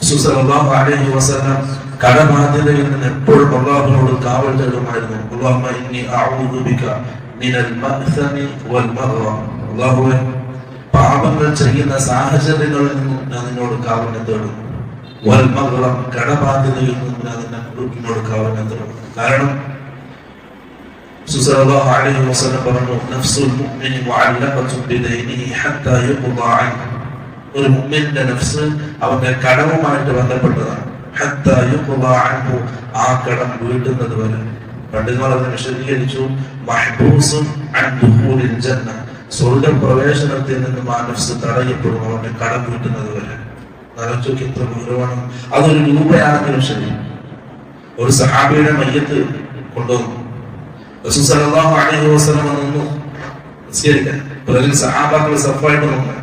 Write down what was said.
സല്ലല്ലാഹു അലൈഹി വസല്ലം കടബാധ്യതയിൽ നിന്ന് എപ്പോഴും അല്ലാഹുവിനോട് കാവൽ തേടുമായിരുന്നു. അല്ലാഹുമ്മ ഇന്നി അഊദു ബിക മിനൽ മഅ്സമി വൽ മഗ്റം. അല്ലാഹുവേ, പാപങ്ങൾ ചെയ്യുന്ന സാഹചര്യങ്ങളിൽ നിന്നും ഞാൻ നിന്നോട് കാവൽ തേടും. വൽ മഗ്റം, കടബാധ്യതയിൽ നിന്നും ഞാൻ നിന്നോട് കാവൽ തേടും. കാരണം സല്ലല്ലാഹു അലൈഹി വസല്ലം പറഞ്ഞു, നഫ്സുൽ മുഅ്മിനി മുഅല്ലഖത്തുൻ ബിദൈനിഹി ഹത്താ യുഖ്ദഅ അൻഹു. ഒരു മുഅ്മിന്റെ നഫ്സ് അവന്റെ കടവുമായിട്ട് ബന്ധപ്പെട്ടതാണ്. ഹത്താ യുഖ്ദഅ അൻഹു, ആ കടം വീട്ടുന്നത് വരെ. പണ്ഡിതന്മാർ അതിനെ വിശദീകരിച്ചു, മഹ്ബൂസുൻ അൻ ദുഖൂലിൽ ജന്ന, സ്വർഗ്ഗ പ്രവേശനത്തിൽ നിന്നും ആ നഫ്സ് തടയപ്പെടും അവന്റെ കടം വീട്ടുന്നത് വരെ. ആലോചിച്ച് എത്ര ഗൗരവമാണ്. അതൊരു രൂപയാണെങ്കിലും ശരി. ഒരു സഹാബിയുടെ മയ്യത്ത് കൊണ്ടുവന്നു. റസൂൽ സല്ലല്ലാഹു അലൈഹി വസല്ലം നിന്നു നിസ്കരിക്കാൻ. സഹാബാക്കൾ സഫായിട്ട് നിന്നു.